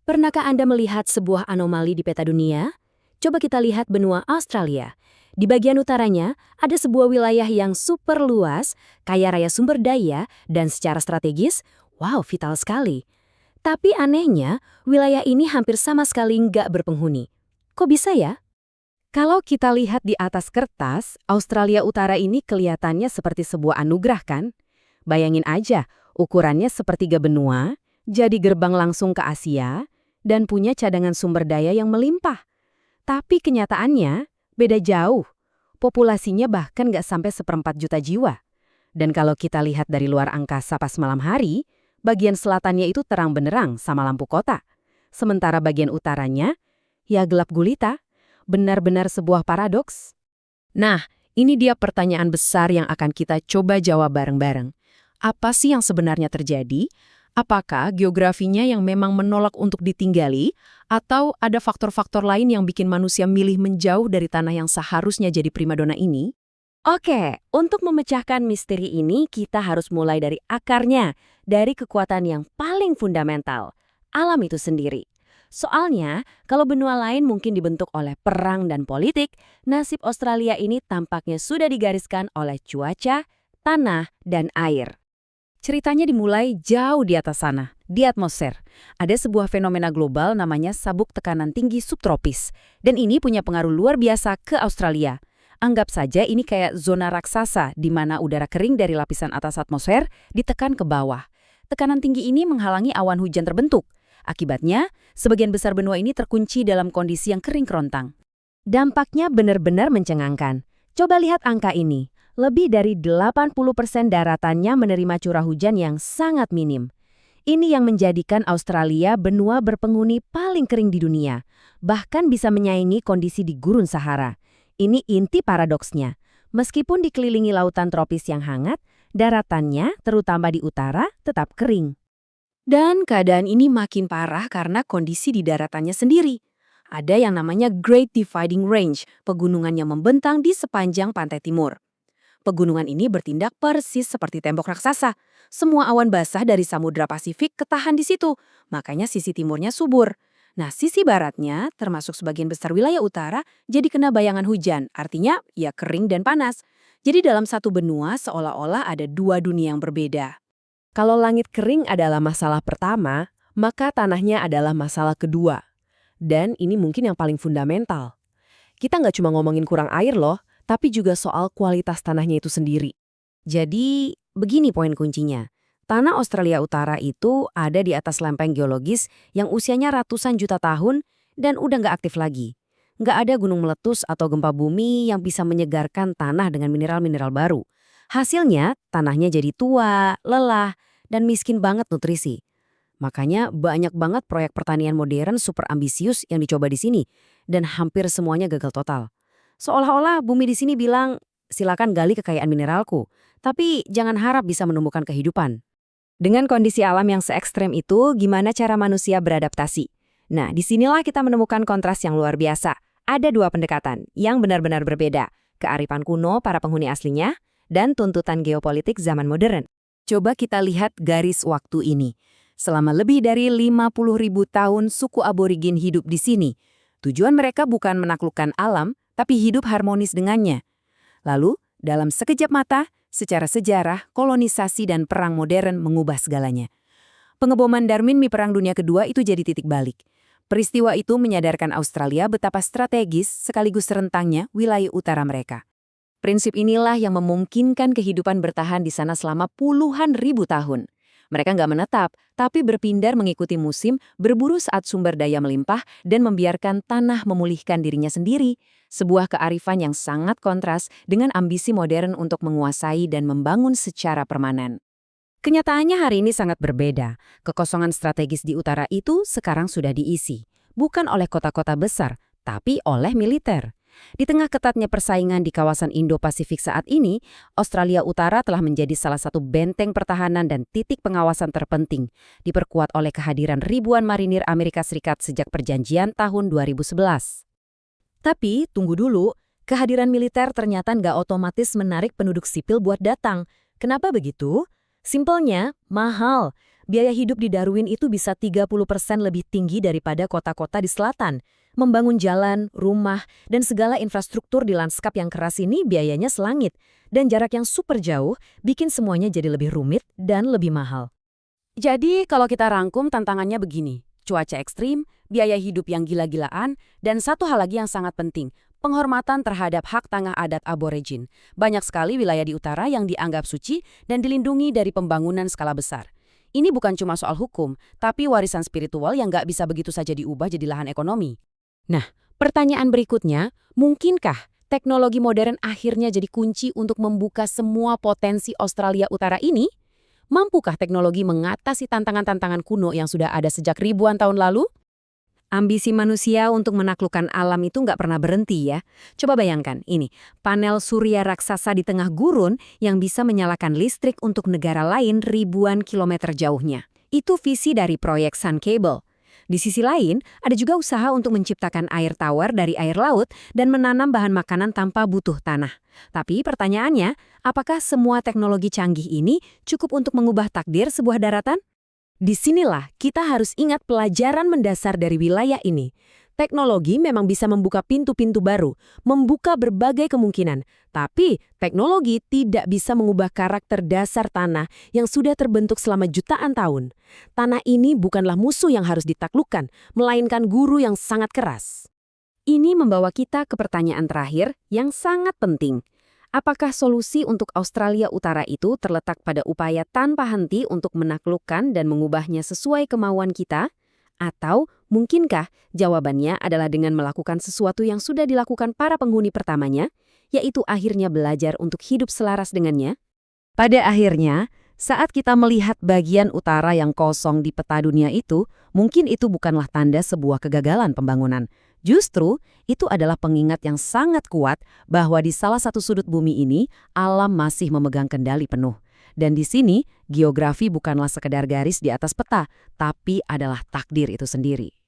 Pernahkah Anda melihat sebuah anomali di peta dunia? Coba kita lihat benua Australia. Di bagian utaranya, ada sebuah wilayah yang super luas, kaya raya sumber daya, dan secara strategis, wow, vital sekali. Tapi anehnya, wilayah ini hampir sama sekali nggak berpenghuni. Kok bisa ya? Kalau kita lihat di atas kertas, Australia Utara ini kelihatannya seperti sebuah anugerah kan? Bayangin aja, ukurannya sepertiga benua, jadi gerbang langsung ke Asia, dan punya cadangan sumber daya yang melimpah. Tapi kenyataannya, beda jauh. Populasinya bahkan nggak sampai 1,4 juta jiwa. Dan kalau kita lihat dari luar angkasa pas malam hari, bagian selatannya itu terang benderang sama lampu kota. Sementara bagian utaranya, ya gelap gulita. Benar-benar sebuah paradoks. Nah, ini dia pertanyaan besar yang akan kita coba jawab bareng-bareng. Apa sih yang sebenarnya terjadi? Apakah geografinya yang memang menolak untuk ditinggali, atau ada faktor-faktor lain yang bikin manusia milih menjauh dari tanah yang seharusnya jadi primadona ini? Oke, untuk memecahkan misteri ini, kita harus mulai dari akarnya, dari kekuatan yang paling fundamental, alam itu sendiri. Soalnya, kalau benua lain mungkin dibentuk oleh perang dan politik, nasib Australia ini tampaknya sudah digariskan oleh cuaca, tanah, dan air. Ceritanya dimulai jauh di atas sana, di atmosfer. Ada sebuah fenomena global namanya sabuk tekanan tinggi subtropis. Dan ini punya pengaruh luar biasa ke Australia. Anggap saja ini kayak zona raksasa di mana udara kering dari lapisan atas atmosfer ditekan ke bawah. Tekanan tinggi ini menghalangi awan hujan terbentuk. Akibatnya, sebagian besar benua ini terkunci dalam kondisi yang kering kerontang. Dampaknya benar-benar mencengangkan. Coba lihat angka ini. Lebih dari 80% daratannya menerima curah hujan yang sangat minim. Ini yang menjadikan Australia benua berpenghuni paling kering di dunia. Bahkan bisa menyaingi kondisi di Gurun Sahara. Ini inti paradoksnya. Meskipun dikelilingi lautan tropis yang hangat, daratannya, terutama di utara, tetap kering. Dan keadaan ini makin parah karena kondisi di daratannya sendiri. Ada yang namanya Great Dividing Range, pegunungan yang membentang di sepanjang pantai timur. Pegunungan ini bertindak persis seperti tembok raksasa. Semua awan basah dari Samudra Pasifik ketahan di situ, makanya sisi timurnya subur. Nah, sisi baratnya, termasuk sebagian besar wilayah utara, jadi kena bayangan hujan, artinya ya kering dan panas. Jadi dalam satu benua seolah-olah ada dua dunia yang berbeda. Kalau langit kering adalah masalah pertama, maka tanahnya adalah masalah kedua. Dan ini mungkin yang paling fundamental. Kita nggak cuma ngomongin kurang air loh, tapi juga soal kualitas tanahnya itu sendiri. Jadi, begini poin kuncinya. Tanah Australia Utara itu ada di atas lempeng geologis yang usianya ratusan juta tahun dan udah nggak aktif lagi. Nggak ada gunung meletus atau gempa bumi yang bisa menyegarkan tanah dengan mineral-mineral baru. Hasilnya, tanahnya jadi tua, lelah, dan miskin banget nutrisi. Makanya banyak banget proyek pertanian modern super ambisius yang dicoba di sini, dan hampir semuanya gagal total. Seolah-olah bumi di sini bilang, silakan gali kekayaan mineralku, tapi jangan harap bisa menumbuhkan kehidupan. Dengan kondisi alam yang se-ekstrem itu, gimana cara manusia beradaptasi? Nah, disinilah kita menemukan kontras yang luar biasa. Ada dua pendekatan yang benar-benar berbeda. Kearifan kuno para penghuni aslinya, dan tuntutan geopolitik zaman modern. Coba kita lihat garis waktu ini. Selama lebih dari 50.000 tahun suku aborigin hidup di sini. Tujuan mereka bukan menaklukkan alam, tapi hidup harmonis dengannya. Lalu, dalam sekejap mata, secara sejarah, kolonisasi dan perang modern mengubah segalanya. Pengeboman Darwin di Perang Dunia Kedua itu jadi titik balik. Peristiwa itu menyadarkan Australia betapa strategis sekaligus rentangnya wilayah utara mereka. Prinsip inilah yang memungkinkan kehidupan bertahan di sana selama puluhan ribu tahun. Mereka nggak menetap, tapi berpindah mengikuti musim, berburu saat sumber daya melimpah, dan membiarkan tanah memulihkan dirinya sendiri. Sebuah kearifan yang sangat kontras dengan ambisi modern untuk menguasai dan membangun secara permanen. Kenyataannya hari ini sangat berbeda. Kekosongan strategis di utara itu sekarang sudah diisi. Bukan oleh kota-kota besar, tapi oleh militer. Di tengah ketatnya persaingan di kawasan Indo-Pasifik saat ini, Australia Utara telah menjadi salah satu benteng pertahanan dan titik pengawasan terpenting, diperkuat oleh kehadiran ribuan marinir Amerika Serikat sejak perjanjian tahun 2011. Tapi, tunggu dulu, kehadiran militer ternyata nggak otomatis menarik penduduk sipil buat datang. Kenapa begitu? Simpelnya, mahal. biaya hidup di Darwin itu bisa 30% lebih tinggi daripada kota-kota di selatan. Membangun jalan, rumah, dan segala infrastruktur di lanskap yang keras ini biayanya selangit. Dan jarak yang super jauh bikin semuanya jadi lebih rumit dan lebih mahal. Jadi kalau kita rangkum tantangannya begini, cuaca ekstrim, biaya hidup yang gila-gilaan, dan satu hal lagi yang sangat penting, penghormatan terhadap hak tanah adat aborigin. Banyak sekali wilayah di utara yang dianggap suci dan dilindungi dari pembangunan skala besar. Ini bukan cuma soal hukum, tapi warisan spiritual yang nggak bisa begitu saja diubah jadi lahan ekonomi. Nah, pertanyaan berikutnya, mungkinkah teknologi modern akhirnya jadi kunci untuk membuka semua potensi Australia Utara ini? Mampukah teknologi mengatasi tantangan-tantangan kuno yang sudah ada sejak ribuan tahun lalu? Ambisi manusia untuk menaklukkan alam itu nggak pernah berhenti ya. Coba bayangkan, ini, panel surya raksasa di tengah gurun yang bisa menyalakan listrik untuk negara lain ribuan kilometer jauhnya. Itu visi dari proyek Sun Cable. Di sisi lain, ada juga usaha untuk menciptakan air tawar dari air laut dan menanam bahan makanan tanpa butuh tanah. Tapi pertanyaannya, apakah semua teknologi canggih ini cukup untuk mengubah takdir sebuah daratan? Disinilah kita harus ingat pelajaran mendasar dari wilayah ini. Teknologi memang bisa membuka pintu-pintu baru, membuka berbagai kemungkinan. Tapi teknologi tidak bisa mengubah karakter dasar tanah yang sudah terbentuk selama jutaan tahun. Tanah ini bukanlah musuh yang harus ditaklukkan, melainkan guru yang sangat keras. Ini membawa kita ke pertanyaan terakhir yang sangat penting. Apakah solusi untuk Australia Utara itu terletak pada upaya tanpa henti untuk menaklukkan dan mengubahnya sesuai kemauan kita? Atau mungkinkah jawabannya adalah dengan melakukan sesuatu yang sudah dilakukan para penghuni pertamanya, yaitu akhirnya belajar untuk hidup selaras dengannya? Pada akhirnya, saat kita melihat bagian utara yang kosong di peta dunia itu, mungkin itu bukanlah tanda sebuah kegagalan pembangunan. Justru, itu adalah pengingat yang sangat kuat bahwa di salah satu sudut bumi ini, alam masih memegang kendali penuh. Dan di sini, geografi bukanlah sekedar garis di atas peta, tapi adalah takdir itu sendiri.